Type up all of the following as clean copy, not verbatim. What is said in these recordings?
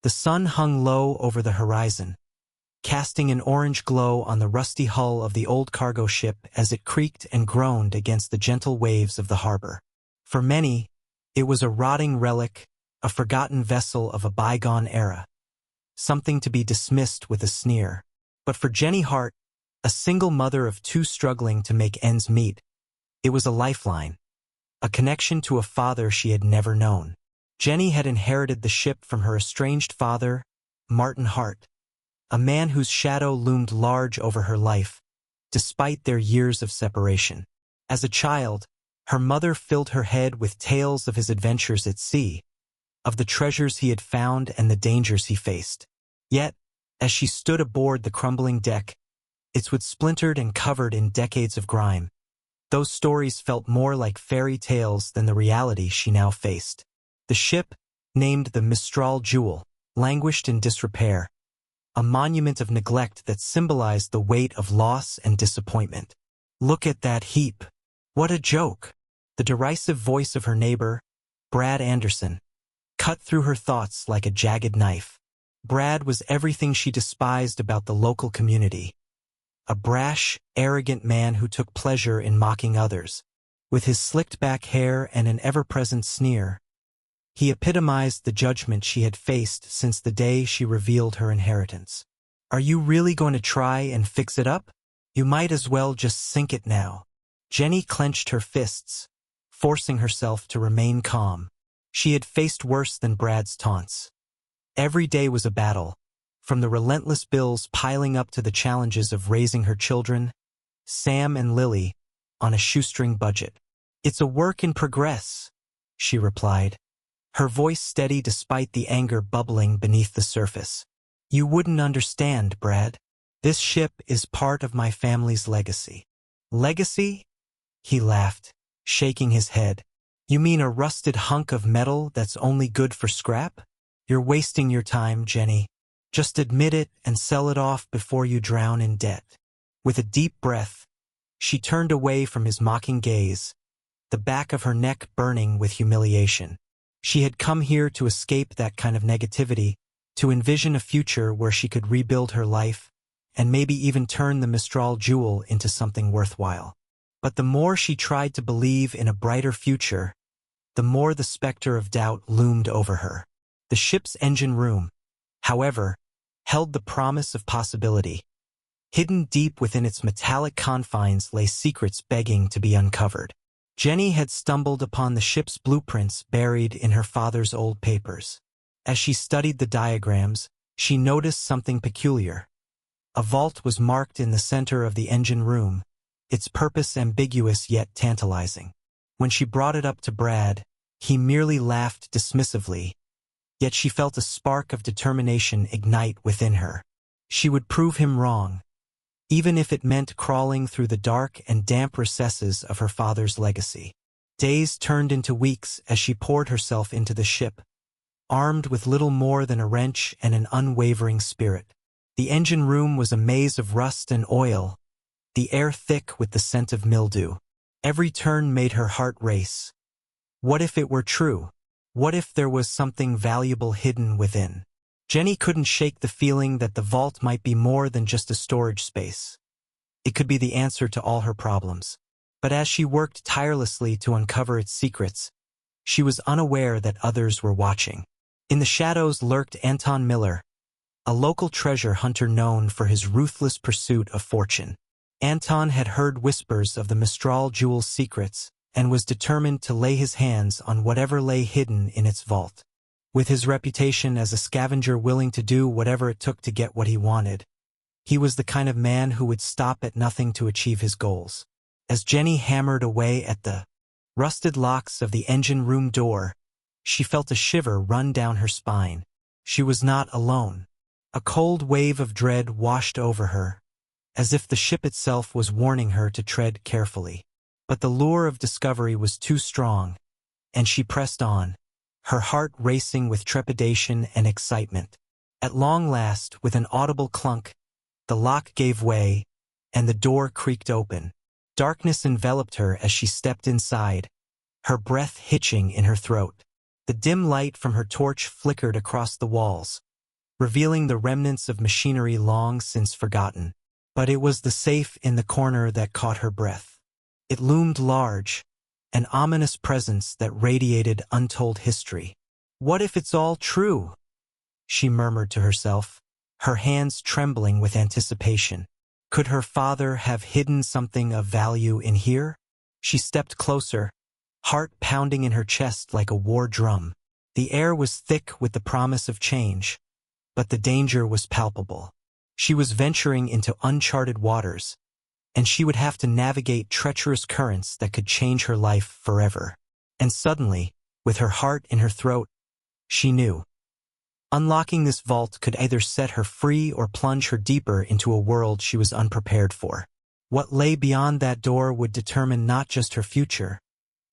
The sun hung low over the horizon, casting an orange glow on the rusty hull of the old cargo ship as it creaked and groaned against the gentle waves of the harbor. For many, it was a rotting relic, a forgotten vessel of a bygone era, something to be dismissed with a sneer. But for Jenny Hart, a single mother of two struggling to make ends meet, it was a lifeline, a connection to a father she had never known. Jenny had inherited the ship from her estranged father, Martin Hart, a man whose shadow loomed large over her life, despite their years of separation. As a child, her mother filled her head with tales of his adventures at sea, of the treasures he had found and the dangers he faced. Yet, as she stood aboard the crumbling deck, its wood splintered and covered in decades of grime, those stories felt more like fairy tales than the reality she now faced. The ship, named the Mistral Jewel, languished in disrepair, a monument of neglect that symbolized the weight of loss and disappointment. "Look at that heap. What a joke!" The derisive voice of her neighbor, Brad Anderson, cut through her thoughts like a jagged knife. Brad was everything she despised about the local community. A brash, arrogant man who took pleasure in mocking others. With his slicked-back hair and an ever-present sneer, he epitomized the judgment she had faced since the day she revealed her inheritance. "Are you really going to try and fix it up? You might as well just sink it now." Jenny clenched her fists, forcing herself to remain calm. She had faced worse than Brad's taunts. Every day was a battle, from the relentless bills piling up to the challenges of raising her children, Sam and Lily, on a shoestring budget. "It's a work in progress," she replied, her voice steady despite the anger bubbling beneath the surface. "You wouldn't understand, Brad. This ship is part of my family's legacy." "Legacy?" He laughed, shaking his head. "You mean a rusted hunk of metal that's only good for scrap? You're wasting your time, Jenny. Just admit it and sell it off before you drown in debt." With a deep breath, she turned away from his mocking gaze, the back of her neck burning with humiliation. She had come here to escape that kind of negativity, to envision a future where she could rebuild her life, and maybe even turn the Mistral Jewel into something worthwhile. But the more she tried to believe in a brighter future, the more the specter of doubt loomed over her. The ship's engine room, however, held the promise of possibility. Hidden deep within its metallic confines lay secrets begging to be uncovered. Jenny had stumbled upon the ship's blueprints buried in her father's old papers. As she studied the diagrams, she noticed something peculiar. A vault was marked in the center of the engine room, its purpose ambiguous yet tantalizing. When she brought it up to Brad, he merely laughed dismissively, yet she felt a spark of determination ignite within her. She would prove him wrong, even if it meant crawling through the dark and damp recesses of her father's legacy. Days turned into weeks as she poured herself into the ship, armed with little more than a wrench and an unwavering spirit. The engine room was a maze of rust and oil, the air thick with the scent of mildew. Every turn made her heart race. What if it were true? What if there was something valuable hidden within? Jenny couldn't shake the feeling that the vault might be more than just a storage space. It could be the answer to all her problems. But as she worked tirelessly to uncover its secrets, she was unaware that others were watching. In the shadows lurked Anton Miller, a local treasure hunter known for his ruthless pursuit of fortune. Anton had heard whispers of the Mistral Jewel's secrets and was determined to lay his hands on whatever lay hidden in its vault. With his reputation as a scavenger willing to do whatever it took to get what he wanted, he was the kind of man who would stop at nothing to achieve his goals. As Jenny hammered away at the rusted locks of the engine room door, she felt a shiver run down her spine. She was not alone. A cold wave of dread washed over her, as if the ship itself was warning her to tread carefully. But the lure of discovery was too strong, and she pressed on, her heart racing with trepidation and excitement. At long last, with an audible clunk, the lock gave way, and the door creaked open. Darkness enveloped her as she stepped inside, her breath hitching in her throat. The dim light from her torch flickered across the walls, revealing the remnants of machinery long since forgotten. But it was the safe in the corner that caught her breath. It loomed large, an ominous presence that radiated untold history. "What if it's all true?" she murmured to herself, her hands trembling with anticipation. Could her father have hidden something of value in here? She stepped closer, heart pounding in her chest like a war drum. The air was thick with the promise of change, but the danger was palpable. She was venturing into uncharted waters, and she would have to navigate treacherous currents that could change her life forever. And suddenly, with her heart in her throat, she knew. Unlocking this vault could either set her free or plunge her deeper into a world she was unprepared for. What lay beyond that door would determine not just her future,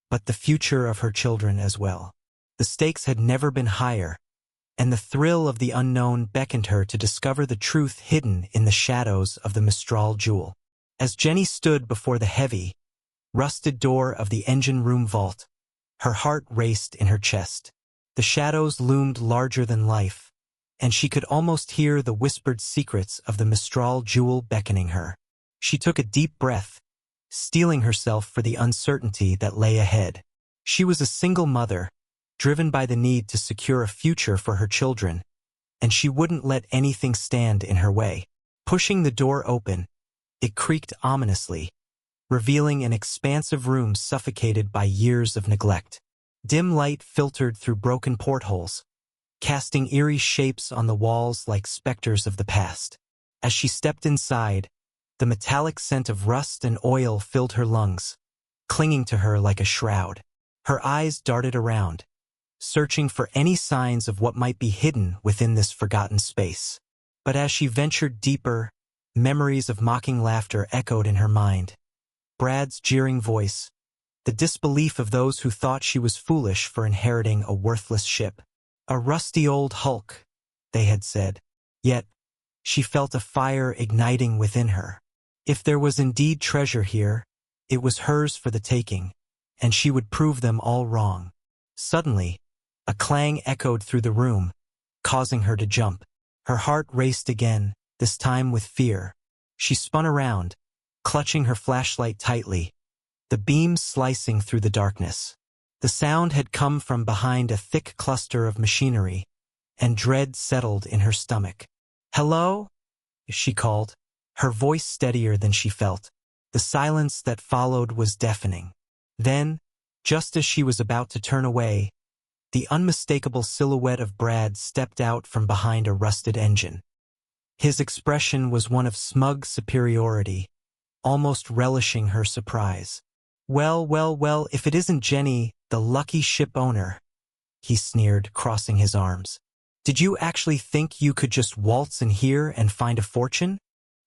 but the future of her children as well. The stakes had never been higher, and the thrill of the unknown beckoned her to discover the truth hidden in the shadows of the Mistral jewel. As Jenny stood before the heavy, rusted door of the engine room vault, her heart raced in her chest. The shadows loomed larger than life, and she could almost hear the whispered secrets of the Mistral jewel beckoning her. She took a deep breath, steeling herself for the uncertainty that lay ahead. She was a single mother, driven by the need to secure a future for her children, and she wouldn't let anything stand in her way. Pushing the door open, it creaked ominously, revealing an expansive room suffocated by years of neglect. Dim light filtered through broken portholes, casting eerie shapes on the walls like specters of the past. As she stepped inside, the metallic scent of rust and oil filled her lungs, clinging to her like a shroud. Her eyes darted around, searching for any signs of what might be hidden within this forgotten space. But as she ventured deeper, memories of mocking laughter echoed in her mind. Brad's jeering voice, the disbelief of those who thought she was foolish for inheriting a worthless ship. A rusty old hulk, they had said. Yet, she felt a fire igniting within her. If there was indeed treasure here, it was hers for the taking, and she would prove them all wrong. Suddenly, a clang echoed through the room, causing her to jump. Her heart raced again, this time with fear. She spun around, clutching her flashlight tightly, the beam slicing through the darkness. The sound had come from behind a thick cluster of machinery, and dread settled in her stomach. "Hello?" she called, her voice steadier than she felt. The silence that followed was deafening. Then, just as she was about to turn away, the unmistakable silhouette of Brad stepped out from behind a rusted engine. His expression was one of smug superiority, almost relishing her surprise. "Well, well, well, if it isn't Jenny, the lucky ship owner," he sneered, crossing his arms. "Did you actually think you could just waltz in here and find a fortune?"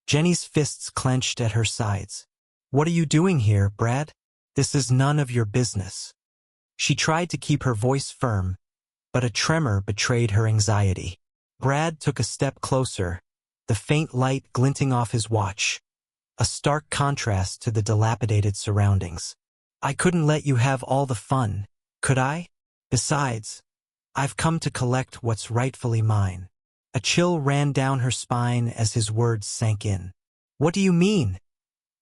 Jenny's fists clenched at her sides. "What are you doing here, Brad? This is none of your business." She tried to keep her voice firm, but a tremor betrayed her anxiety. Brad took a step closer, the faint light glinting off his watch, a stark contrast to the dilapidated surroundings. "I couldn't let you have all the fun, could I? Besides, I've come to collect what's rightfully mine." A chill ran down her spine as his words sank in. "What do you mean?"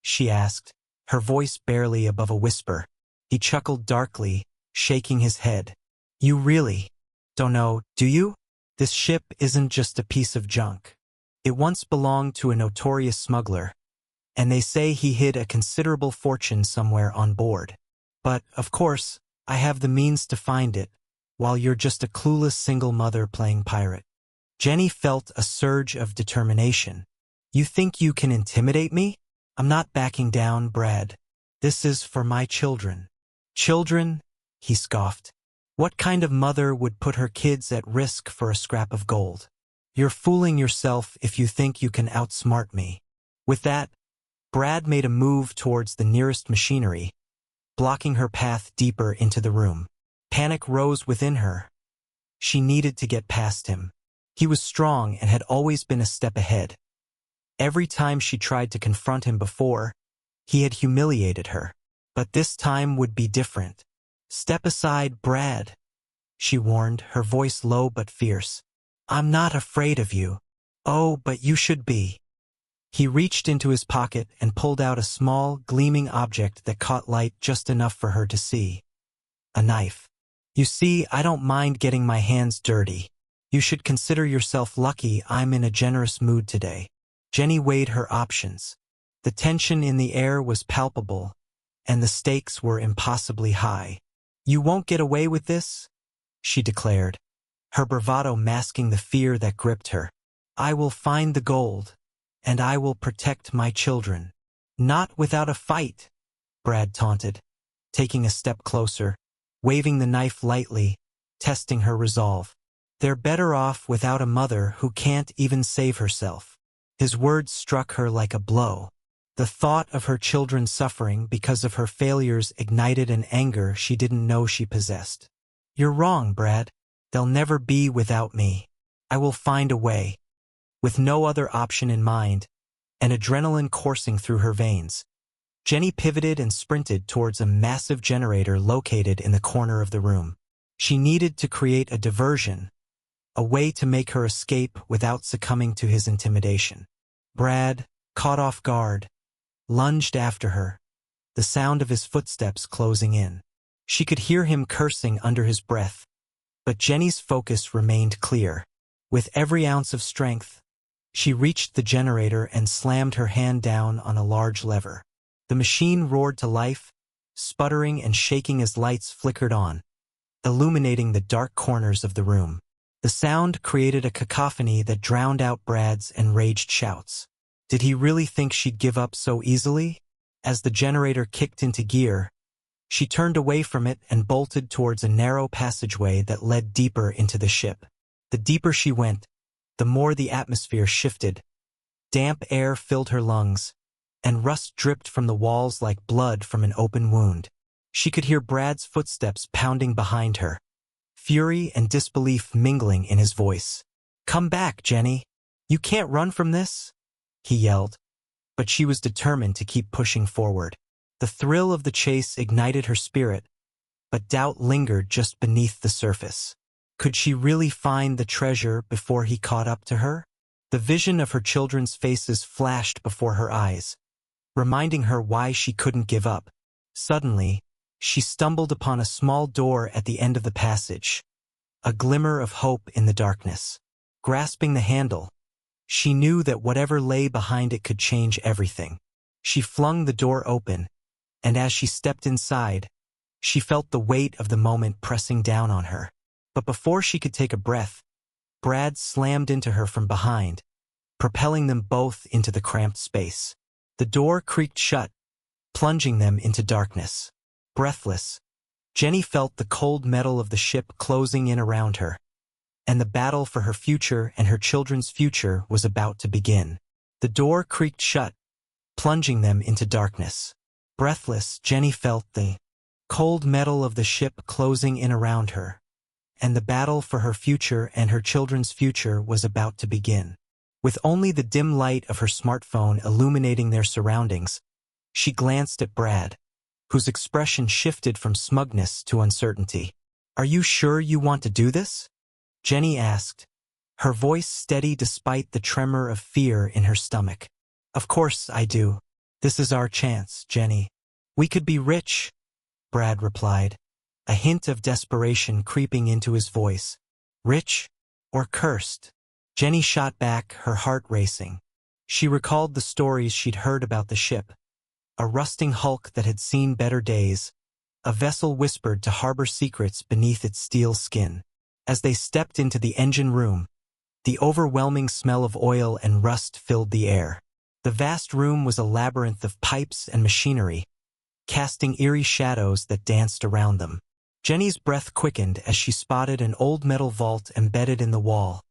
she asked, her voice barely above a whisper. He chuckled darkly, shaking his head. "You really don't know, do you? This ship isn't just a piece of junk. It once belonged to a notorious smuggler, and they say he hid a considerable fortune somewhere on board. But, of course, I have the means to find it, while you're just a clueless single mother playing pirate." Jenny felt a surge of determination. "You think you can intimidate me? I'm not backing down, Brad. This is for my children." "Children?" he scoffed. "What kind of mother would put her kids at risk for a scrap of gold? You're fooling yourself if you think you can outsmart me." With that, Brad made a move towards the nearest machinery, blocking her path deeper into the room. Panic rose within her. She needed to get past him. He was strong and had always been a step ahead. Every time she tried to confront him before, he had humiliated her. But this time would be different. "Step aside, Brad," she warned, her voice low but fierce. I'm not afraid of you. Oh, but you should be. He reached into his pocket and pulled out a small, gleaming object that caught light just enough for her to see. A knife. You see, I don't mind getting my hands dirty. You should consider yourself lucky I'm in a generous mood today. Jenny weighed her options. The tension in the air was palpable, and the stakes were impossibly high. You won't get away with this, she declared, her bravado masking the fear that gripped her. I will find the gold, and I will protect my children. Not without a fight, Brad taunted, taking a step closer, waving the knife lightly, testing her resolve. They're better off without a mother who can't even save herself. His words struck her like a blow. The thought of her children suffering because of her failures ignited an anger she didn't know she possessed. You're wrong, Brad. They'll never be without me. I will find a way. With no other option in mind, and adrenaline coursing through her veins, Jenny pivoted and sprinted towards a massive generator located in the corner of the room. She needed to create a diversion, a way to make her escape without succumbing to his intimidation. Brad, caught off guard, lunged after her, the sound of his footsteps closing in. She could hear him cursing under his breath, but Jenny's focus remained clear. With every ounce of strength, she reached the generator and slammed her hand down on a large lever. The machine roared to life, sputtering and shaking as lights flickered on, illuminating the dark corners of the room. The sound created a cacophony that drowned out Brad's enraged shouts. Did he really think she'd give up so easily? As the generator kicked into gear, she turned away from it and bolted towards a narrow passageway that led deeper into the ship. The deeper she went, the more the atmosphere shifted. Damp air filled her lungs, and rust dripped from the walls like blood from an open wound. She could hear Brad's footsteps pounding behind her, fury and disbelief mingling in his voice. Come back, Jenny. You can't run from this, he yelled. But she was determined to keep pushing forward. The thrill of the chase ignited her spirit, but doubt lingered just beneath the surface. Could she really find the treasure before he caught up to her? The vision of her children's faces flashed before her eyes, reminding her why she couldn't give up. Suddenly, she stumbled upon a small door at the end of the passage, a glimmer of hope in the darkness. Grasping the handle, she knew that whatever lay behind it could change everything. She flung the door open, and as she stepped inside, she felt the weight of the moment pressing down on her. But before she could take a breath, Brad slammed into her from behind, propelling them both into the cramped space. The door creaked shut, plunging them into darkness. Breathless, Jenny felt the cold metal of the ship closing in around her, and the battle for her future and her children's future was about to begin. The door creaked shut, plunging them into darkness. Breathless, Jenny felt the cold metal of the ship closing in around her, and the battle for her future and her children's future was about to begin. With only the dim light of her smartphone illuminating their surroundings, she glanced at Brad, whose expression shifted from smugness to uncertainty. Are you sure you want to do this? Jenny asked, her voice steady despite the tremor of fear in her stomach. Of course I do. This is our chance, Jenny. We could be rich, Brad replied, a hint of desperation creeping into his voice. Rich or cursed? Jenny shot back, her heart racing. She recalled the stories she'd heard about the ship. A rusting hulk that had seen better days, a vessel whispered to harbor secrets beneath its steel skin. As they stepped into the engine room, the overwhelming smell of oil and rust filled the air. The vast room was a labyrinth of pipes and machinery, casting eerie shadows that danced around them. Jenny's breath quickened as she spotted an old metal vault embedded in the wall,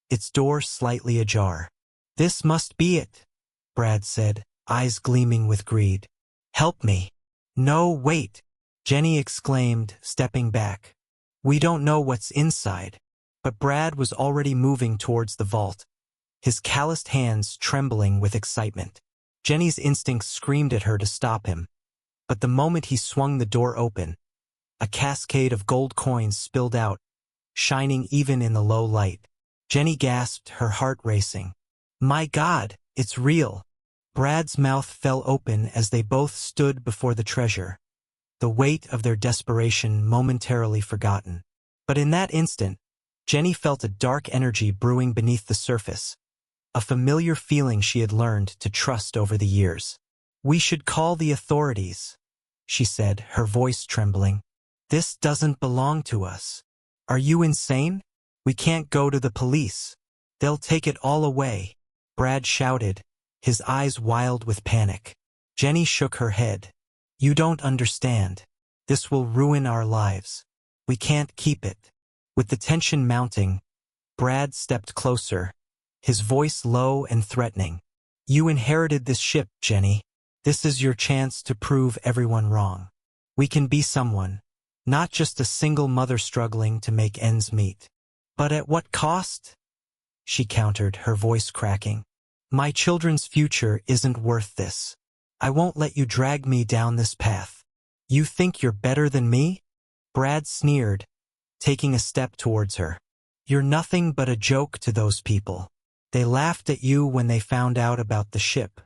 its door slightly ajar. This must be it, Brad said, eyes gleaming with greed. Help me. No, wait, Jenny exclaimed, stepping back. We don't know what's inside. But Brad was already moving towards the vault, his calloused hands trembling with excitement. Jenny's instincts screamed at her to stop him, but the moment he swung the door open, a cascade of gold coins spilled out, shining even in the low light. Jenny gasped, her heart racing. My God, it's real. Brad's mouth fell open as they both stood before the treasure, the weight of their desperation momentarily forgotten. But in that instant, Jenny felt a dark energy brewing beneath the surface, a familiar feeling she had learned to trust over the years. We should call the authorities, she said, her voice trembling. This doesn't belong to us. Are you insane? We can't go to the police. They'll take it all away, Brad shouted, his eyes wild with panic. Jenny shook her head. You don't understand. This will ruin our lives. We can't keep it. With the tension mounting, Brad stepped closer, his voice low and threatening. You inherited this ship, Jenny. This is your chance to prove everyone wrong. We can be someone, not just a single mother struggling to make ends meet. But at what cost? She countered, her voice cracking. My children's future isn't worth this. I won't let you drag me down this path. You think you're better than me? Brad sneered, taking a step towards her. You're nothing but a joke to those people. They laughed at you when they found out about the ship.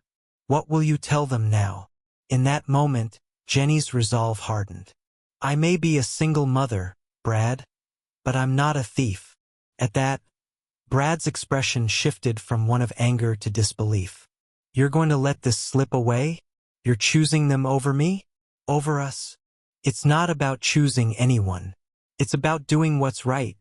What will you tell them now? In that moment, Jenny's resolve hardened. I may be a single mother, Brad, but I'm not a thief. At that, Brad's expression shifted from one of anger to disbelief. You're going to let this slip away? You're choosing them over me? Over us? It's not about choosing anyone. It's about doing what's right,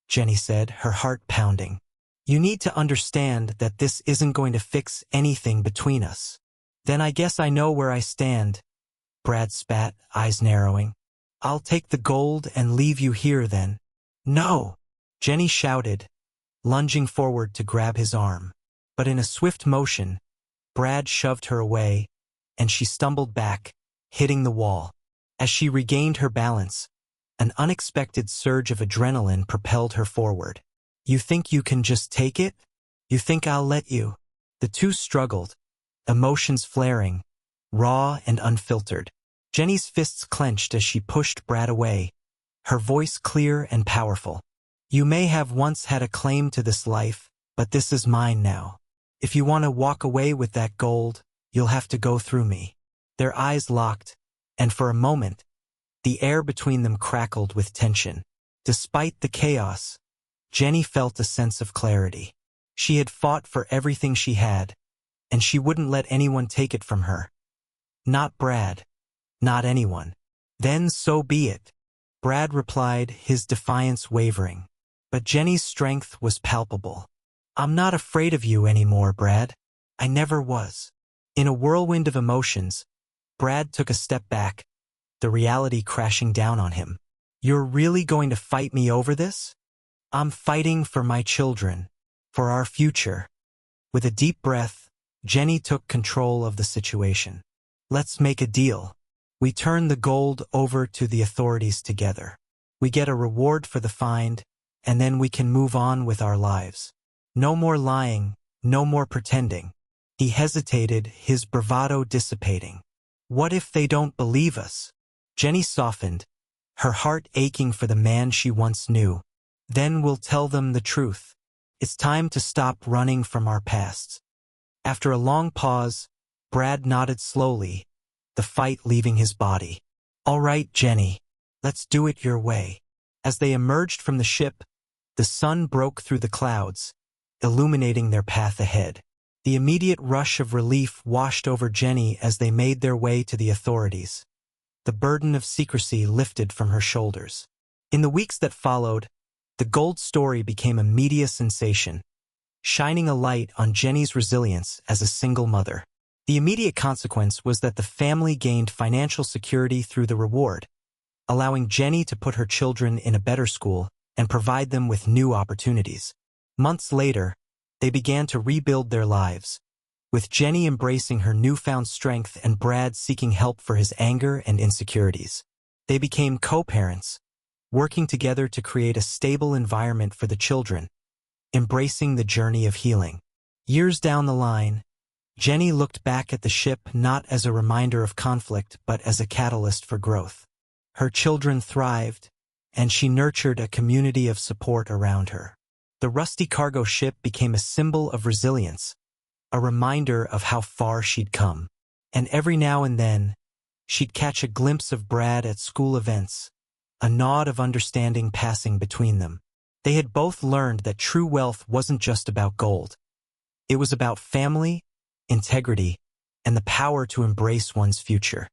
Jenny said, her heart pounding. You need to understand that this isn't going to fix anything between us. Then I guess I know where I stand, Brad spat, eyes narrowing. I'll take the gold and leave you here then. No, Jenny shouted, lunging forward to grab his arm. But in a swift motion, Brad shoved her away, and she stumbled back, hitting the wall. As she regained her balance, an unexpected surge of adrenaline propelled her forward. You think you can just take it? You think I'll let you? The two struggled, emotions flaring, raw and unfiltered. Jenny's fists clenched as she pushed Brad away, her voice clear and powerful. You may have once had a claim to this life, but this is mine now. If you want to walk away with that gold, you'll have to go through me. Their eyes locked, and for a moment, the air between them crackled with tension. Despite the chaos, Jenny felt a sense of clarity. She had fought for everything she had, and she wouldn't let anyone take it from her. Not Brad. Not anyone. Then so be it, Brad replied, his defiance wavering. But Jenny's strength was palpable. I'm not afraid of you anymore, Brad. I never was. In a whirlwind of emotions, Brad took a step back, the reality crashing down on him. You're really going to fight me over this? I'm fighting for my children, for our future. With a deep breath, Jenny took control of the situation. Let's make a deal. We turn the gold over to the authorities together. We get a reward for the find, and then we can move on with our lives. No more lying, no more pretending. He hesitated, his bravado dissipating. What if they don't believe us? Jenny softened, her heart aching for the man she once knew. Then we'll tell them the truth. It's time to stop running from our pasts. After a long pause, Brad nodded slowly, the fight leaving his body. All right, Jenny, let's do it your way. As they emerged from the ship, the sun broke through the clouds, illuminating their path ahead. The immediate rush of relief washed over Jenny as they made their way to the authorities. The burden of secrecy lifted from her shoulders. In the weeks that followed, the gold story became a media sensation, shining a light on Jenny's resilience as a single mother. The immediate consequence was that the family gained financial security through the reward, allowing Jenny to put her children in a better school and provide them with new opportunities. Months later, they began to rebuild their lives, with Jenny embracing her newfound strength and Brad seeking help for his anger and insecurities. They became co-parents, working together to create a stable environment for the children, embracing the journey of healing. Years down the line, Jenny looked back at the ship not as a reminder of conflict but as a catalyst for growth. Her children thrived, and she nurtured a community of support around her. The rusty cargo ship became a symbol of resilience, a reminder of how far she'd come. And every now and then, she'd catch a glimpse of Brad at school events, a nod of understanding passing between them. They had both learned that true wealth wasn't just about gold. It was about family, integrity, and the power to embrace one's future.